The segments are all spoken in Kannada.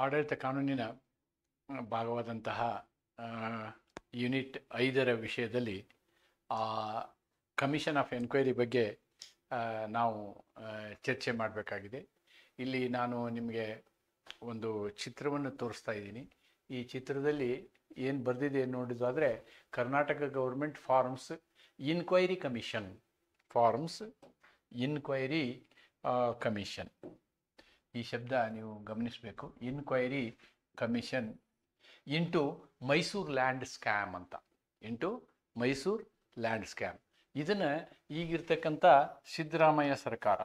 ಆಡಳಿತ ಕಾನೂನಿನ ಭಾಗವಾದಂತಹ ಯೂನಿಟ್ 5ರ ವಿಷಯದಲ್ಲಿ ಕಮಿಷನ್ ಆಫ್ ಎನ್ಕ್ವೈರಿ ಬಗ್ಗೆ ನಾವು ಚರ್ಚೆ ಮಾಡಬೇಕಾಗಿದೆ. ಇಲ್ಲಿ ನಾನು ನಿಮಗೆ ಒಂದು ಚಿತ್ರವನ್ನು ತೋರಿಸ್ತಾ ಇದ್ದೀನಿ. ಈ ಚಿತ್ರದಲ್ಲಿ ಏನು ಬರೆದಿದೆ ನೋಡೋದಾದರೆ Karnataka government forms inquiry commission, forms inquiry commission. ಈ ಶಬ್ದ ನೀವು ಗಮನಿಸಬೇಕು. Inquiry commission into Mysuru land scam ಅಂತ, ಇಂಟು ಮೈಸೂರು ಲ್ಯಾಂಡ್ ಸ್ಕ್ಯಾಮ್. ಇದನ್ನು ಈಗಿರ್ತಕ್ಕಂಥ ಸಿದ್ದರಾಮಯ್ಯ ಸರ್ಕಾರ,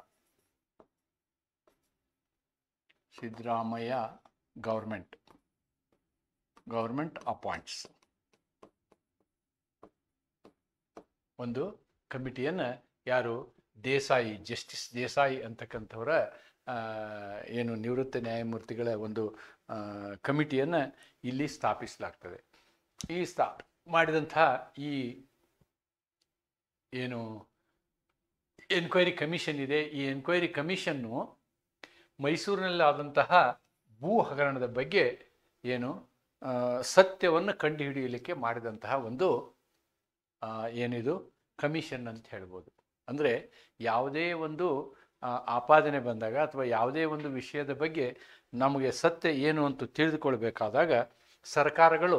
ಸಿದ್ದರಾಮಯ್ಯ ಗೌರ್ಮೆಂಟ್ ಅಪಾಯಿಂಟ್ಸ್ ಒಂದು ಕಮಿಟಿಯನ್ನು, ಯಾರು ದೇಸಾಯಿ, ಜಸ್ಟಿಸ್ ದೇಸಾಯಿ ಅಂತಕ್ಕಂಥವರ ಏನು ನಿವೃತ್ತ ನ್ಯಾಯಮೂರ್ತಿಗಳ ಒಂದು ಕಮಿಟಿಯನ್ನು ಇಲ್ಲಿ ಸ್ಥಾಪಿಸಲಾಗ್ತದೆ. ಈ ಮಾಡಿದಂಥ ಈ ಏನು ಎನ್ಕ್ವೈರಿ ಕಮಿಷನ್ ಇದೆ, ಈ ಎನ್ಕ್ವೈರಿ ಕಮಿಷನ್ನು ಮೈಸೂರಿನಲ್ಲಾದಂತಹ ಭೂ ಹಗರಣದ ಬಗ್ಗೆ ಏನು ಸತ್ಯವನ್ನು ಕಂಡುಹಿಡಿಯಲಿಕ್ಕೆ ಮಾಡಿದಂತಹ ಒಂದು ಏನಿದು ಕಮಿಷನ್ ಅಂತ ಹೇಳ್ಬೋದು. ಅಂದರೆ ಯಾವುದೇ ಒಂದು ಆಪಾದನೆ ಬಂದಾಗ ಅಥವಾ ಯಾವುದೇ ಒಂದು ವಿಷಯದ ಬಗ್ಗೆ ನಮಗೆ ಸತ್ಯ ಏನು ಅಂತ ತಿಳಿದುಕೊಳ್ಬೇಕಾದಾಗ ಸರ್ಕಾರಗಳು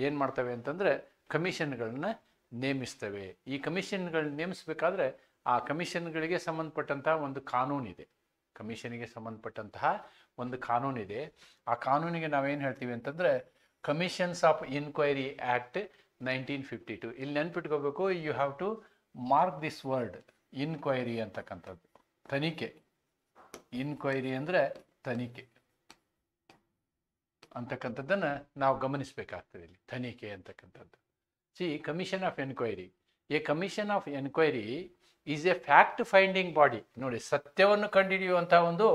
ಏನು ಮಾಡ್ತವೆ ಅಂತಂದರೆ ಕಮಿಷನ್ಗಳನ್ನ ನೇಮಿಸ್ತವೆ. ಈ ಕಮಿಷನ್ಗಳನ್ನ ನೇಮಿಸಬೇಕಾದ್ರೆ ಆ ಕಮಿಷನ್ಗಳಿಗೆ ಸಂಬಂಧಪಟ್ಟಂತಹ ಒಂದು ಕಾನೂನಿದೆ, ಕಮಿಷನ್ಗೆ ಸಂಬಂಧಪಟ್ಟಂತಹ ಒಂದು ಕಾನೂನಿದೆ. ಆ ಕಾನೂನಿಗೆ ನಾವೇನು ಹೇಳ್ತೀವಿ ಅಂತಂದರೆ ಕಮಿಷನ್ಸ್ ಆಫ್ ಇನ್ಕ್ವೈರಿ ಆ್ಯಕ್ಟ್ 1952. ಇಲ್ಲಿ ನೆನ್ಪಿಟ್ಕೋಬೇಕು, you have to mark this word inquiry ಅಂತಕ್ಕಂಥದ್ದು. ತನಿಖೆ, ಇನ್ಕ್ವೈರಿ ಅಂದರೆ ತನಿಖೆ ಅಂತಕ್ಕಂಥದ್ದನ್ನು ನಾವು ಗಮನಿಸಬೇಕಾಗ್ತದೆ. ಇಲ್ಲಿ ತನಿಖೆ ಅಂತಕ್ಕಂಥದ್ದು. Commission of enquiry, A commission of enquiry is A fact finding body. ನೋಡಿ, ಸತ್ಯವನ್ನು ಕಂಡುಹಿಡಿಯುವಂಥ ಒಂದು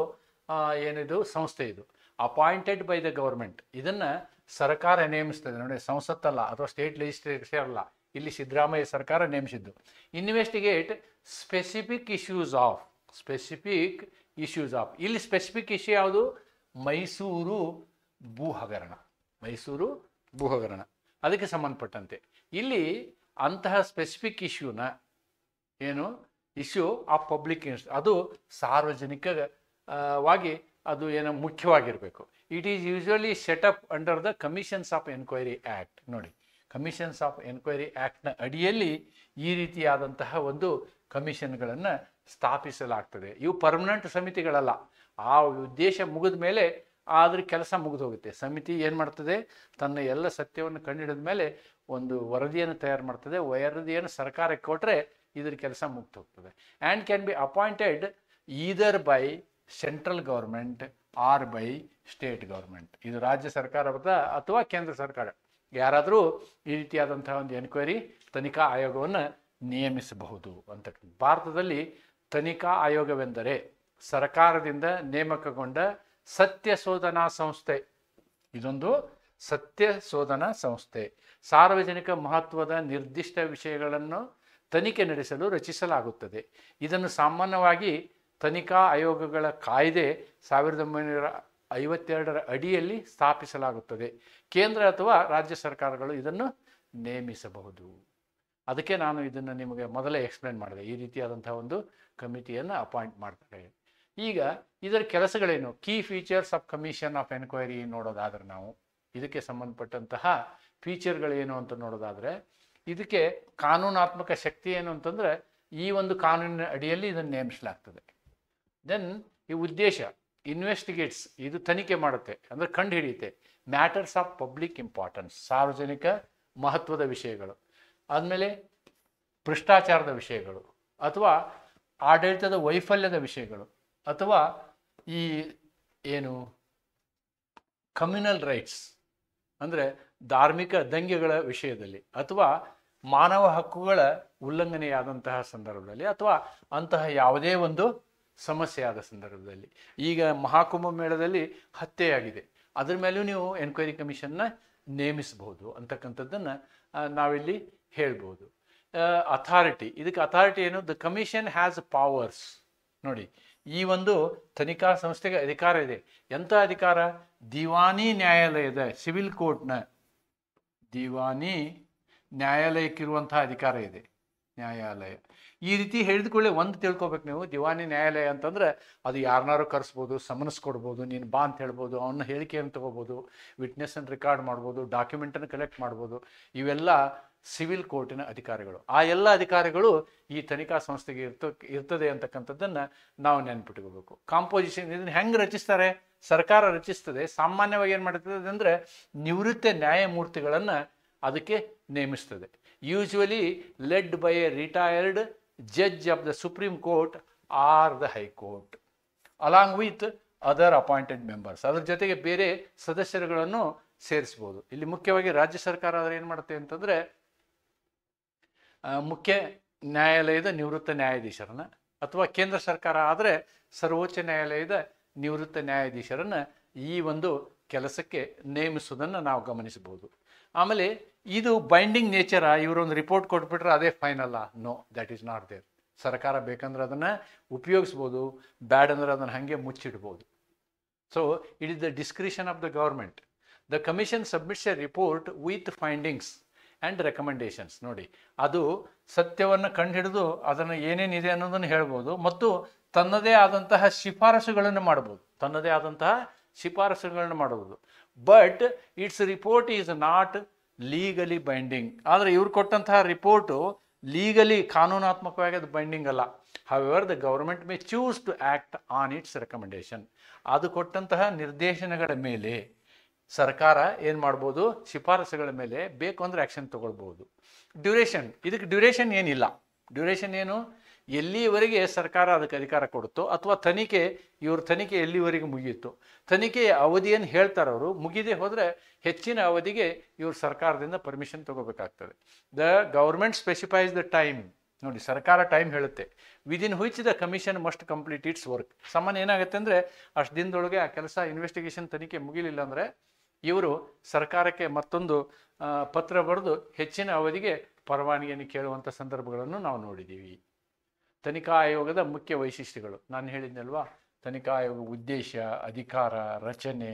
ಏನಿದು ಸಂಸ್ಥೆ ಇದು. ಅಪಾಯಿಂಟೆಡ್ ಬೈ ದ ಗೌರ್ಮೆಂಟ್, ಇದನ್ನು ಸರ್ಕಾರ ನೇಮಿಸ್ತದೆ. ನೋಡಿ, ಸಂಸತ್ತಲ್ಲ ಅಥವಾ ಸ್ಟೇಟ್ ಲೆಜಿಸ್ಲೇಚರ್ ಅಲ್ಲ, ಇಲ್ಲಿ ಸಿದ್ದರಾಮಯ್ಯ ಸರ್ಕಾರ ನೇಮಿಸಿದ್ದು. ಇನ್ವೆಸ್ಟಿಗೇಟ್ ಸ್ಪೆಸಿಫಿಕ್ ಇಶ್ಯೂಸ್ ಆಫ್, ಇಲ್ಲಿ ಸ್ಪೆಸಿಫಿಕ್ ಇಶ್ಯೂ ಯಾವುದು? ಮೈಸೂರು ಭೂ ಹಗರಣ, ಮೈಸೂರು ಭೂ ಹಗರಣ, ಅದಕ್ಕೆ ಸಂಬಂಧಪಟ್ಟಂತೆ ಇಲ್ಲಿ ಅಂತಹ ಸ್ಪೆಸಿಫಿಕ್ ಇಶ್ಯೂನ ಏನು ಇಶ್ಯೂ ಆಫ್ ಪಬ್ಲಿಕ್ ಇಂಟ್ರೆಸ್ಟ್, ಅದು ಸಾರ್ವಜನಿಕವಾಗಿ ಅದು ಏನೋ ಮುಖ್ಯವಾಗಿರಬೇಕು. It is usually set up under the commissions of enquiry act. ನೋಡಿ, ಕಮಿಷನ್ಸ್ ಆಫ್ ಎನ್ಕ್ವೈರಿ ಆ್ಯಕ್ಟ್ನ ಅಡಿಯಲ್ಲಿ ಈ ರೀತಿಯಾದಂತಹ ಒಂದು ಕಮಿಷನ್ಗಳನ್ನು ಸ್ಥಾಪಿಸಲಾಗ್ತದೆ. ಇವು ಪರ್ಮನೆಂಟ್ ಸಮಿತಿಗಳಲ್ಲ. ಆ ಉದ್ದೇಶ ಮುಗಿದ ಮೇಲೆ ಅದ್ರ ಕೆಲಸ ಮುಗಿದು ಹೋಗುತ್ತೆ. ಸಮಿತಿ ಏನು ಮಾಡ್ತದೆ, ತನ್ನ ಎಲ್ಲ ಸತ್ಯವನ್ನು ಕಂಡುಹಿಡಿದ ಮೇಲೆ ಒಂದು ವರದಿಯನ್ನು ತಯಾರು ಮಾಡ್ತದೆ. ವರದಿಯನ್ನು ಸರ್ಕಾರಕ್ಕೆ ಕೊಟ್ಟರೆ ಇದ್ರ ಕೆಲಸ ಮುಗ್ದು ಹೋಗ್ತದೆ. And can be appointed either by central government or by state government. ಇದು ರಾಜ್ಯ ಸರ್ಕಾರ ಅಥವಾ ಕೇಂದ್ರ ಸರ್ಕಾರ ಯಾರಾದರೂ ಈ ರೀತಿಯಾದಂತಹ ಒಂದು ಎನ್ಕ್ವೈರಿ ತನಿಖಾ ಆಯೋಗವನ್ನು ನೇಮಿಸಬಹುದು ಅಂತ. ಭಾರತದಲ್ಲಿ ತನಿಖಾ ಆಯೋಗವೆಂದರೆ ಸರ್ಕಾರದಿಂದ ನೇಮಕಗೊಂಡ ಸತ್ಯ ಶೋಧನಾ ಸಂಸ್ಥೆ. ಇದೊಂದು ಸತ್ಯ ಶೋಧನಾ ಸಂಸ್ಥೆ. ಸಾರ್ವಜನಿಕ ಮಹತ್ವದ ನಿರ್ದಿಷ್ಟ ವಿಷಯಗಳನ್ನು ತನಿಖೆ ನಡೆಸಲು ರಚಿಸಲಾಗುತ್ತದೆ. ಇದನ್ನು ಸಾಮಾನ್ಯವಾಗಿ ತನಿಖಾ ಆಯೋಗಗಳ ಕಾಯ್ದೆ 1952ರ ಅಡಿಯಲ್ಲಿ ಸ್ಥಾಪಿಸಲಾಗುತ್ತದೆ. ಕೇಂದ್ರ ಅಥವಾ ರಾಜ್ಯ ಸರ್ಕಾರಗಳು ಇದನ್ನು ನೇಮಿಸಬಹುದು. ಅದಕ್ಕೆ ನಾನು ಇದನ್ನು ನಿಮಗೆ ಮೊದಲೇ ಎಕ್ಸ್ಪ್ಲೇನ್ ಮಾಡಿದೆ. ಈ ರೀತಿಯಾದಂತಹ ಒಂದು ಕಮಿಟಿಯನ್ನು ಅಪಾಯಿಂಟ್ ಮಾಡ್ತಾರೆ. ಈಗ ಇದರ ಕೆಲಸಗಳೇನು? Key features of commission of enquiry ನೋಡೋದಾದರೆ, ನಾವು ಇದಕ್ಕೆ ಸಂಬಂಧಪಟ್ಟಂತಹ ಫೀಚರ್ಗಳೇನು ಅಂತ ನೋಡೋದಾದರೆ, ಇದಕ್ಕೆ ಕಾನೂನಾತ್ಮಕ ಶಕ್ತಿ ಏನು ಅಂತಂದರೆ ಈ ಒಂದು ಕಾನೂನಿನ ಅಡಿಯಲ್ಲಿ ಇದನ್ನು ನೇಮಿಸಲಾಗ್ತದೆ. ದೆನ್ ಈ ಉದ್ದೇಶ ಇನ್ವೆಸ್ಟಿಗೇಟ್ಸ್, ಇದು ತನಿಖೆ ಮಾಡುತ್ತೆ ಅಂದರೆ ಕಂಡು ಹಿಡಿಯುತ್ತೆ. ಮ್ಯಾಟರ್ಸ್ ಆಫ್ ಪಬ್ಲಿಕ್ ಇಂಪಾರ್ಟೆನ್ಸ್, ಸಾರ್ವಜನಿಕ ಮಹತ್ವದ ವಿಷಯಗಳು. ಆದಮೇಲೆ ಭ್ರಷ್ಟಾಚಾರದ ವಿಷಯಗಳು ಅಥವಾ ಆಡಳಿತದ ವೈಫಲ್ಯದ ವಿಷಯಗಳು ಅಥವಾ ಈ ಏನು ಕಮ್ಯುನಲ್ ರೈಟ್ಸ್ ಅಂದರೆ ಧಾರ್ಮಿಕ ದಂಗೆಗಳ ವಿಷಯದಲ್ಲಿ ಅಥವಾ ಮಾನವ ಹಕ್ಕುಗಳ ಉಲ್ಲಂಘನೆಯಾದಂತಹ ಸಂದರ್ಭದಲ್ಲಿ ಅಥವಾ ಅಂತಹ ಯಾವುದೇ ಒಂದು ಸಮಸ್ಯೆ ಆದ ಸಂದರ್ಭದಲ್ಲಿ. ಈಗ ಮಹಾಕುಂಭ ಮೇಳದಲ್ಲಿ ಹತ್ಯೆಯಾಗಿದೆ, ಅದ್ರ ಮೇಲೂ ನೀವು ಎನ್ಕ್ವೈರಿ ಕಮಿಷನ್ನ ನೇಮಿಸಬಹುದು ಅಂತಕ್ಕಂಥದ್ದನ್ನು ನಾವಿಲ್ಲಿ ಹೇಳ್ಬೋದು. ಅಥಾರಿಟಿ, ಇದಕ್ಕೆ ಅಥಾರಿಟಿ ಏನು? The commission has powers. ನೋಡಿ, ಈ ಒಂದು ತನಿಖಾ ಸಂಸ್ಥೆಗೆ ಅಧಿಕಾರ ಇದೆ. ಎಂಥ ಅಧಿಕಾರ? ದಿವಾನಿ ನ್ಯಾಯಾಲಯದ ಸಿವಿಲ್ ಕೋರ್ಟ್ನ ದಿವಾನಿ ನ್ಯಾಯಾಲಯಕ್ಕಿರುವಂತಹ ಅಧಿಕಾರ ಇದೆ. ನ್ಯಾಯಾಲಯ ಈ ರೀತಿ ಹೇಳಿದ್ಕೊಳ್ಳಿ ಒಂದು ತಿಳ್ಕೊಬೇಕು ನೀವು. ದಿವಾನಿ ನ್ಯಾಯಾಲಯ ಅಂತಂದ್ರೆ ಅದು ಯಾರನ್ನಾರು ಕರೆಸ್ಬೋದು, ಸಮನ್ಸ್ ಕೊಡ್ಬೋದು, ನೀನು ಬಾ ಅಂತ ಹೇಳ್ಬೋದು, ಅವನ ಹೇಳಿಕೆಯನ್ನು ತಗೋಬೋದು, ವಿಟ್ನೆಸ್ಸನ್ನು ರೆಕಾರ್ಡ್ ಮಾಡ್ಬೋದು, ಡಾಕ್ಯುಮೆಂಟನ್ನು ಕಲೆಕ್ಟ್ ಮಾಡ್ಬೋದು. ಇವೆಲ್ಲ ಸಿವಿಲ್ ಕೋರ್ಟಿನ ಅಧಿಕಾರಿಗಳು. ಆ ಎಲ್ಲ ಅಧಿಕಾರಿಗಳು ಈ ತನಿಖಾ ಸಂಸ್ಥೆಗೆ ಇರ್ತದೆ ಅಂತಕ್ಕಂಥದ್ದನ್ನು ನಾವು ನೆನ್ಪಿಟ್ಕೋಬೇಕು. ಕಾಂಪೋಸಿಷನ್ ಇದನ್ನು ಹೆಂಗೆ ರಚಿಸ್ತಾರೆ? ಸರ್ಕಾರ ರಚಿಸ್ತದೆ. ಸಾಮಾನ್ಯವಾಗಿ ಏನು ಮಾಡ್ತದೆ ಅಂದರೆ ನಿವೃತ್ತ ನ್ಯಾಯಮೂರ್ತಿಗಳನ್ನು ಅದಕ್ಕೆ ನೇಮಿಸ್ತದೆ. Usually led by a retired judge of the supreme court or the high court along with other appointed members. ಅದ್ರ ಜೊತೆಗೆ ಬೇರೆ ಸದಸ್ಯರುಗಳನ್ನು ಸೇರಿಸ್ಬೋದು. ಇಲ್ಲಿ ಮುಖ್ಯವಾಗಿ ರಾಜ್ಯ ಸರ್ಕಾರ ಆದರೆ ಏನು ಮಾಡುತ್ತೆ ಅಂತಂದರೆ ಮುಖ್ಯ ನ್ಯಾಯಾಲಯದ ನಿವೃತ್ತ ನ್ಯಾಯಾಧೀಶರನ್ನು, ಅಥವಾ ಕೇಂದ್ರ ಸರ್ಕಾರ ಆದರೆ ಸರ್ವೋಚ್ಚ ನ್ಯಾಯಾಲಯದ ನಿವೃತ್ತ ನ್ಯಾಯಾಧೀಶರನ್ನು ಈ ಒಂದು ಕೆಲಸಕ್ಕೆ ನೇಮಿಸುವುದನ್ನು ನಾವು ಗಮನಿಸಬಹುದು. ಆಮೇಲೆ ಇದು ಬೈಂಡಿಂಗ್ ನೇಚರ, ಇವರೊಂದು ರಿಪೋರ್ಟ್ ಕೊಟ್ಬಿಟ್ರೆ ಅದೇ ಫೈನಲ್ಲ? No, that is not there. ಸರ್ಕಾರ ಬೇಕಂದ್ರೆ ಅದನ್ನು ಉಪಯೋಗಿಸ್ಬೋದು, ಬ್ಯಾಡ್ ಅಂದ್ರೆ ಅದನ್ನು ಹಾಗೆ ಮುಚ್ಚಿಡ್ಬೋದು. So it is the discretion of the government. The commission submits a report with findings and recommendations. ನೋಡಿ, ಅದು ಸತ್ಯವನ್ನು ಕಂಡುಹಿಡಿದು ಅದನ್ನು ಏನೇನಿದೆ ಅನ್ನೋದನ್ನು ಹೇಳ್ಬೋದು ಮತ್ತು ತನ್ನದೇ ಆದಂತಹ ಶಿಫಾರಸುಗಳನ್ನು ಮಾಡ್ಬೋದು. But its report is not legally binding. ಆದರೆ ಇವ್ರು ಕೊಟ್ಟಂತಹ ರಿಪೋರ್ಟು ಲೀಗಲಿ ಕಾನೂನಾತ್ಮಕವಾಗಿ ಅದು ಬೈಂಡಿಂಗ್ ಅಲ್ಲ. However the government may choose to act on its recommendation. ಅದು ಕೊಟ್ಟಂತಹ ನಿರ್ದೇಶನಗಳ ಮೇಲೆ ಸರ್ಕಾರ ಏನು ಮಾಡ್ಬೋದು? ಶಿಫಾರಸುಗಳ ಮೇಲೆ ಬೇಕು ಅಂದರೆ ಆ್ಯಕ್ಷನ್ ತಗೊಳ್ಬೋದು. ಡ್ಯೂರೇಷನ್, ಇದಕ್ಕೆ ಡ್ಯೂರೇಷನ್ ಏನಿಲ್ಲ. ಡ್ಯೂರೇಷನ್ ಏನು? ಎಲ್ಲಿವರೆಗೆ ಸರ್ಕಾರ ಅದಕ್ಕೆ ಅಧಿಕಾರ ಕೊಡುತ್ತೋ, ಅಥವಾ ಇವ್ರ ತನಿಖೆ ಎಲ್ಲಿವರೆಗೆ ಮುಗಿಯಿತು, ತನಿಖೆಯ ಅವಧಿಯನ್ನು ಹೇಳ್ತಾರವರು. ಮುಗಿದೇ ಹೋದರೆ ಹೆಚ್ಚಿನ ಅವಧಿಗೆ ಇವರು ಸರ್ಕಾರದಿಂದ ಪರ್ಮಿಷನ್ ತಗೋಬೇಕಾಗ್ತದೆ. The government specifies the time. ನೋಡಿ, ಸರ್ಕಾರ ಟೈಮ್ ಹೇಳುತ್ತೆ, within which the commission must complete its work. ಸಾಮಾನ್ಯ ಏನಾಗುತ್ತೆ ಅಂದರೆ ಅಷ್ಟು ದಿನದೊಳಗೆ ಆ ಕೆಲಸ ಇನ್ವೆಸ್ಟಿಗೇಷನ್ ತನಿಖೆ ಮುಗಿಲಿಲ್ಲ ಅಂದರೆ ಇವರು ಸರ್ಕಾರಕ್ಕೆ ಮತ್ತೊಂದು ಪತ್ರ ಬರೆದು ಹೆಚ್ಚಿನ ಅವಧಿಗೆ ಪರವಾನಗಿಯನ್ನು ಕೇಳುವಂಥ ಸಂದರ್ಭಗಳನ್ನು ನಾವು ನೋಡಿದ್ದೀವಿ. ತನಿಖಾ ಆಯೋಗದ ಮುಖ್ಯ ವೈಶಿಷ್ಟ್ಯಗಳು ನಾನು ಹೇಳಿದ್ನಲ್ವಾ? ತನಿಖಾ ಆಯೋಗ ಉದ್ದೇಶ, ಅಧಿಕಾರ, ರಚನೆ,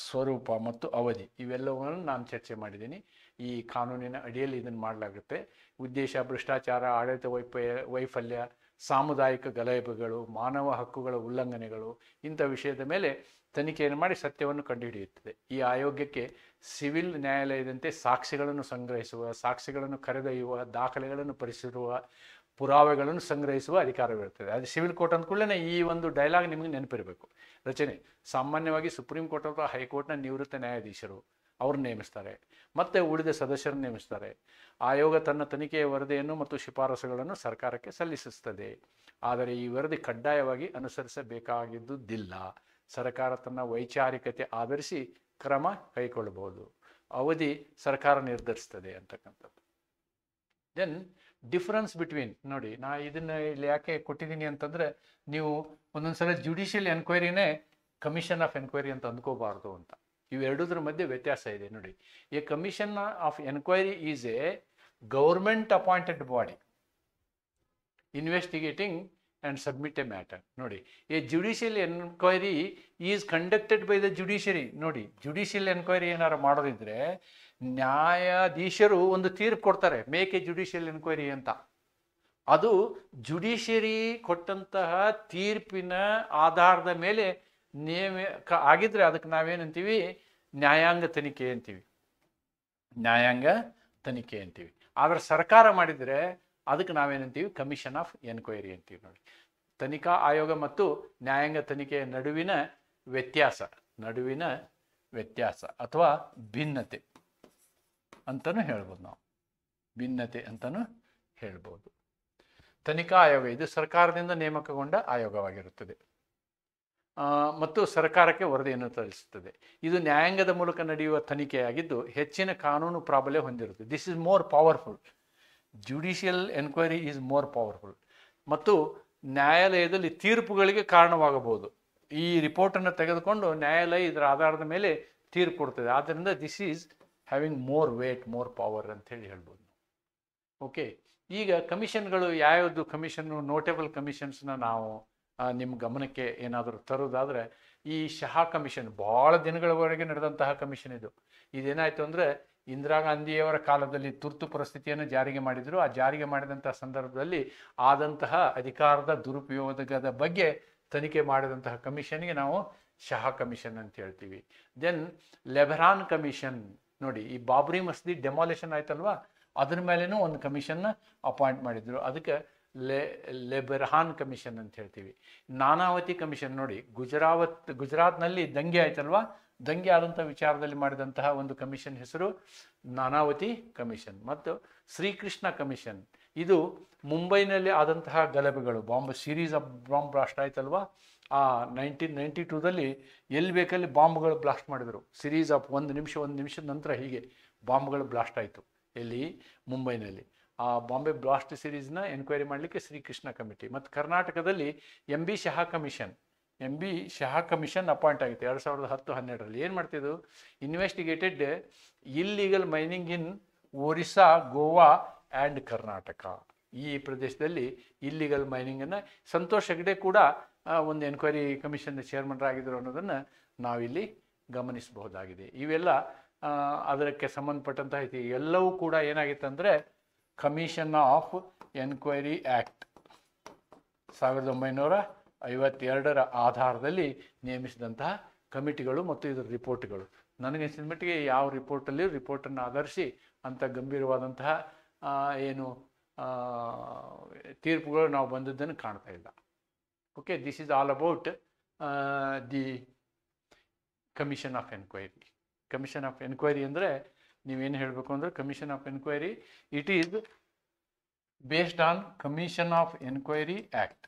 ಸ್ವರೂಪ ಮತ್ತು ಅವಧಿ ಇವೆಲ್ಲವನ್ನು ನಾನು ಚರ್ಚೆ ಮಾಡಿದ್ದೀನಿ. ಈ ಕಾನೂನಿನ ಅಡಿಯಲ್ಲಿ ಇದನ್ನು ಮಾಡಲಾಗುತ್ತೆ. ಉದ್ದೇಶ ಭ್ರಷ್ಟಾಚಾರ, ಆಡಳಿತ ವೈಫಲ್ಯ, ಸಾಮುದಾಯಿಕ ಗಲಭೆಗಳು, ಮಾನವ ಹಕ್ಕುಗಳ ಉಲ್ಲಂಘನೆಗಳು ಇಂಥ ವಿಷಯದ ಮೇಲೆ ತನಿಖೆಯನ್ನು ಮಾಡಿ ಸತ್ಯವನ್ನು ಕಂಡುಹಿಡಿಯುತ್ತದೆ. ಈ ಆಯೋಗಕ್ಕೆ ಸಿವಿಲ್ ನ್ಯಾಯಾಲಯದಂತೆ ಸಾಕ್ಷಿಗಳನ್ನು ಸಂಗ್ರಹಿಸುವ, ಸಾಕ್ಷಿಗಳನ್ನು ಕರೆದೊಯ್ಯುವ, ದಾಖಲೆಗಳನ್ನು ಪರಿಶೀಲಿಸುವ, ಪುರಾವೆಗಳನ್ನು ಸಂಗ್ರಹಿಸುವ ಅಧಿಕಾರವಿರುತ್ತದೆ. ಅದು ಸಿವಿಲ್ ಕೋರ್ಟ್ ಅಂದ್ಕೂಡಲೇ ಈ ಒಂದು ಡೈಲಾಗ್ ನಿಮಗೆ ನೆನಪಿರಬೇಕು. ರಚನೆ ಸಾಮಾನ್ಯವಾಗಿ ಸುಪ್ರೀಂ ಕೋರ್ಟ್ ಅಥವಾ ಹೈಕೋರ್ಟ್ನ ನಿವೃತ್ತ ನ್ಯಾಯಾಧೀಶರು ಅವ್ರು ನೇಮಿಸ್ತಾರೆ, ಮತ್ತು ಉಳಿದ ಸದಸ್ಯರನ್ನು ನೇಮಿಸ್ತಾರೆ. ಆಯೋಗ ತನ್ನ ತನಿಖೆಯ ವರದಿಯನ್ನು ಮತ್ತು ಶಿಫಾರಸುಗಳನ್ನು ಸರ್ಕಾರಕ್ಕೆ ಸಲ್ಲಿಸುತ್ತದೆ. ಆದರೆ ಈ ವರದಿ ಕಡ್ಡಾಯವಾಗಿ ಅನುಸರಿಸಬೇಕಾಗಿದ್ದುದಿಲ್ಲ. ಸರ್ಕಾರ ತನ್ನ ವೈಚಾರಿಕತೆ ಆಧರಿಸಿ ಕ್ರಮ ಕೈಗೊಳ್ಳಬಹುದು. ಅವಧಿ ಸರ್ಕಾರ ನಿರ್ಧರಿಸ್ತದೆ ಅಂತಕ್ಕಂಥದ್ದು. ದೆನ್ ಡಿಫರೆನ್ಸ್ ಬಿಟ್ವೀನ್, ನೋಡಿ ನಾ ಇದನ್ನು ಇಲ್ಲಿ ಯಾಕೆ ಕೊಟ್ಟಿದ್ದೀನಿ ಅಂತಂದರೆ, ನೀವು ಒಂದೊಂದ್ಸಲ ಜುಡಿಷಿಯಲ್ ಎನ್ಕ್ವೈರಿನೇ ಕಮಿಷನ್ ಆಫ್ ಎನ್ಕ್ವೈರಿ ಅಂತ ಅಂದ್ಕೋಬಾರ್ದು ಅಂತ. ಇವೆರಡೂದ್ರ ಮಧ್ಯೆ ವ್ಯತ್ಯಾಸ ಇದೆ. ನೋಡಿ, a commission of enquiry is a government appointed body investigating and submit a matter. ನೋಡಿ, a judicial enquiry is conducted by the judiciary. ನೋಡಿ, ಜುಡಿಷಿಯಲ್ ಎನ್ಕ್ವೈರಿ ಏನಾರು ಮಾಡೋದಿದ್ರೆ ನ್ಯಾಯಾಧೀಶರು ಒಂದು ತೀರ್ಪು ಕೊಡ್ತಾರೆ, ಮೇಕ್ ಎ ಜುಡಿಷಿಯಲ್ ಎನ್ಕ್ವೈರಿ ಅಂತ. ಅದು ಜುಡಿಷಿಯರಿ ಕೊಟ್ಟಂತಹ ತೀರ್ಪಿನ ಆಧಾರದ ಮೇಲೆ ನೇಮಕ ಆಗಿದ್ರೆ ಅದಕ್ಕೆ ನಾವೇನಂತೀವಿ? ನ್ಯಾಯಾಂಗ ತನಿಖೆ ಅಂತೀವಿ. ಆದರೆ ಸರ್ಕಾರ ಮಾಡಿದರೆ ಅದಕ್ಕೆ ನಾವೇನಂತೀವಿ? ಕಮಿಷನ್ ಆಫ್ ಎನ್ಕ್ವೈರಿ ಅಂತೀವಿ. ನೋಡಿ, ತನಿಖಾ ಆಯೋಗ ಮತ್ತು ನ್ಯಾಯಾಂಗ ತನಿಖೆಯ ನಡುವಿನ ವ್ಯತ್ಯಾಸ ಅಥವಾ ಭಿನ್ನತೆ ಅಂತಲೂ ಹೇಳ್ಬೋದು. ನಾವು ಭಿನ್ನತೆ ಅಂತಲೂ ಹೇಳ್ಬೋದು. ತನಿಖಾ ಆಯೋಗ ಇದು ಸರ್ಕಾರದಿಂದ ನೇಮಕಗೊಂಡ ಆಯೋಗವಾಗಿರುತ್ತದೆ ಮತ್ತು ಸರ್ಕಾರಕ್ಕೆ ವರದಿಯನ್ನು ಸಲ್ಲಿಸುತ್ತದೆ. ಇದು ನ್ಯಾಯಾಂಗದ ಮೂಲಕ ನಡೆಯುವ ತನಿಖೆಯಾಗಿದ್ದು ಹೆಚ್ಚಿನ ಕಾನೂನು ಪ್ರಾಬಲ್ಯ ಹೊಂದಿರುತ್ತದೆ. This is more powerful. Judicial enquiry is more powerful ಮತ್ತು ನ್ಯಾಯಾಲಯದಲ್ಲಿ ತೀರ್ಪುಗಳಿಗೆ ಕಾರಣವಾಗಬಹುದು. ಈ ರಿಪೋರ್ಟನ್ನು ತೆಗೆದುಕೊಂಡು ನ್ಯಾಯಾಲಯ ಇದರ ಆಧಾರದ ಮೇಲೆ ತೀರ್ಪು ಕೊಡ್ತದೆ. ಆದ್ದರಿಂದ this is having more weight, more power ಅಂತ ಹೇಳಿ ಹೇಳ್ಬೋದು. ಓಕೆ, ಈಗ ಕಮಿಷನ್ಗಳು ಯಾವ್ಯಾವುದು ಕಮಿಷನ್ನು ನೋಟೇಬಲ್ ಕಮಿಷನ್ಸ್ನ ನಾವು ನಿಮ್ಮ ಗಮನಕ್ಕೆ ಏನಾದರೂ ತರೋದಾದರೆ ಈ ಶಹಾ ಕಮಿಷನ್ ಭಾಳ ದಿನಗಳವರೆಗೆ ನಡೆದಂತಹ ಕಮಿಷನ್ ಇದೇನಾಯಿತು ಅಂದರೆ ಇಂದಿರಾ ಗಾಂಧಿಯವರ ಕಾಲದಲ್ಲಿ ತುರ್ತು ಪರಿಸ್ಥಿತಿಯನ್ನು ಜಾರಿಗೆ ಮಾಡಿದರು. ಆ ಜಾರಿಗೆ ಮಾಡಿದಂತಹ ಸಂದರ್ಭದಲ್ಲಿ ಆದಂತಹ ಅಧಿಕಾರದ ದುರುಪಯೋಗದ ಬಗ್ಗೆ ತನಿಖೆ ಮಾಡಿದಂತಹ ಕಮಿಷನ್ಗೆ ನಾವು ಶಹಾ ಕಮಿಷನ್ ಅಂತ ಹೇಳ್ತೀವಿ. ದೆನ್ ಲೆಬರಾನ್ ಕಮಿಷನ್, ನೋಡಿ ಈ ಬಾಬ್ರಿ ಮಸೀದಿ ಡೆಮಾಲಿಷನ್ ಆಯ್ತಲ್ವಾ, ಅದ್ರ ಮೇಲೇನೂ ಒಂದು ಕಮಿಷನ್ನ ಅಪಾಯಿಂಟ್ ಮಾಡಿದ್ರು, ಅದಕ್ಕೆ ಲೆಬರಾನ್ ಕಮಿಷನ್ ಅಂತ ಹೇಳ್ತೀವಿ. ನಾನಾವತಿ ಕಮಿಷನ್, ನೋಡಿ ಗುಜರಾತ್ನಲ್ಲಿ ದಂಗೆ ಆಯ್ತಲ್ವಾ, ದಂಗೆ ಆದಂಥ ವಿಚಾರದಲ್ಲಿ ಮಾಡಿದಂತಹ ಒಂದು ಕಮಿಷನ್ ಹೆಸರು ನಾನಾವತಿ ಕಮಿಷನ್. ಮತ್ತು ಶ್ರೀಕೃಷ್ಣ ಕಮಿಷನ್, ಇದು ಮುಂಬೈನಲ್ಲಿ ಆದಂತಹ ಗಲಭೆಗಳು, ಸೀರೀಸ್ ಆಫ್ ಬಾಂಬ್ ಬ್ಲಾಸ್ಟ್ ಆಯ್ತಲ್ವಾ, ಆ 1992ದಲ್ಲಿ ಎಲ್ಲಿ ಬೇಕಲ್ಲಿ ಬಾಂಬ್ಗಳು ಬ್ಲಾಸ್ಟ್ ಮಾಡಿದರು. ಸಿರೀಸ್ ಆಫ್ ಒಂದು ನಿಮಿಷದ ನಂತರ ಹೀಗೆ ಬಾಂಬ್ಗಳು ಬ್ಲಾಸ್ಟ್ ಆಯಿತು ಎಲ್ಲಿ, ಮುಂಬೈನಲ್ಲಿ. ಆ ಬಾಂಬೆ ಬ್ಲಾಸ್ಟ್ ಸಿರೀಸ್ನ ಎನ್ಕ್ವೈರಿ ಮಾಡಲಿಕ್ಕೆ ಶ್ರೀಕೃಷ್ಣ ಕಮಿಟಿ. ಮತ್ತು ಕರ್ನಾಟಕದಲ್ಲಿ MB ಶಹಾ ಕಮಿಷನ್ ಅಪಾಯಿಂಟ್ ಆಗಿತ್ತು 2010-12ರಲ್ಲಿ. ಏನು ಮಾಡ್ತಿದ್ದು, investigated illegal mining in Orissa, Goa and Karnataka. ಈ ಪ್ರದೇಶದಲ್ಲಿ ಇಲ್ಲಿಗಲ್ ಮೈನಿಂಗನ್ನು ಸಂತೋಷ್ ಹೆಗ್ಡೆ ಕೂಡ ಒಂದು ಎನ್ಕ್ವೈರಿ ಕಮಿಷನ್ ಚೇರ್ಮನ್ರಾಗಿದ್ದರು ಅನ್ನೋದನ್ನು ನಾವಿಲ್ಲಿ ಗಮನಿಸಬಹುದಾಗಿದೆ. ಇವೆಲ್ಲ ಅದಕ್ಕೆ ಸಂಬಂಧಪಟ್ಟಂಥ ಐತಿ. ಎಲ್ಲವೂ ಕೂಡ ಏನಾಗಿತ್ತಂದರೆ ಕಮಿಷನ್ ಆಫ್ ಎನ್ಕ್ವೈರಿ ಆ್ಯಕ್ಟ್ 1952ರ ಆಧಾರದಲ್ಲಿ ನೇಮಿಸಿದಂತಹ ಕಮಿಟಿಗಳು ಮತ್ತು ಇದರ ರಿಪೋರ್ಟ್ಗಳು. ನನಗನ್ಸಿದ ಮಟ್ಟಿಗೆ ಯಾವ ರಿಪೋರ್ಟನ್ನು ಆಧರಿಸಿ ಅಂಥ ಗಂಭೀರವಾದಂತಹ ತೀರ್ಪುಗಳು ನಾವು ಬಂದದ್ದನ್ನು ಕಾಣ್ತಾ ಇಲ್ಲ. Okay, this is all about the commission of enquiry. Commission of enquiry ಅಂದರೆ ನೀವೇನು ಹೇಳಬೇಕು ಅಂದರೆ, commission of enquiry it is based on commission of enquiry act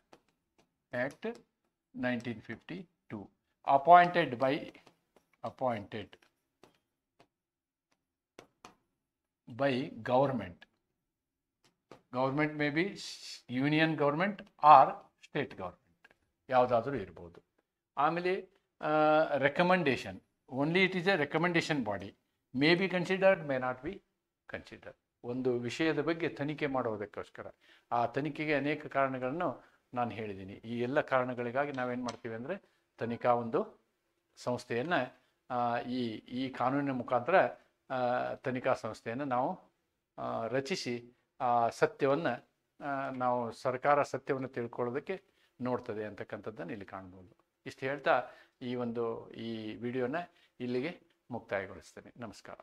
1952 appointed by government may be union government or state government, ಯಾವುದಾದರೂ ಇರ್ಬೋದು. ಆಮೇಲೆ recommendation, only it is A recommendation body, may be considered, may not be considered. ಒಂದು ವಿಷಯದ ಬಗ್ಗೆ ತನಿಖೆ ಮಾಡೋದಕ್ಕೋಸ್ಕರ ಆ ತನಿಖೆಗೆ ಅನೇಕ ಕಾರಣಗಳನ್ನು ನಾನು ಹೇಳಿದ್ದೀನಿ. ಈ ಎಲ್ಲ ಕಾರಣಗಳಿಗಾಗಿ ನಾವೇನು ಮಾಡ್ತೀವಿ ಅಂದರೆ, ತನಿಖಾ ಒಂದು ಸಂಸ್ಥೆಯನ್ನು ಈ ಕಾನೂನಿನ ಮುಖಾಂತರ ತನಿಖಾ ಸಂಸ್ಥೆಯನ್ನು ನಾವು ರಚಿಸಿ ಆ ಸತ್ಯವನ್ನು ನಾವು ಸರ್ಕಾರ ಸತ್ಯವನ್ನು ತಿಳ್ಕೊಳ್ಳೋದಕ್ಕೆ ನೋಡ್ತದೆ ಅಂತಕ್ಕಂಥದ್ದನ್ನು ಇಲ್ಲಿ ಕಾಣ್ಬೋದು. ಇಷ್ಟು ಹೇಳ್ತಾ ಈ ವಿಡಿಯೋನ ಇಲ್ಲಿಗೆ ಮುಕ್ತಾಯಗೊಳಿಸ್ತೇನೆ. ನಮಸ್ಕಾರ.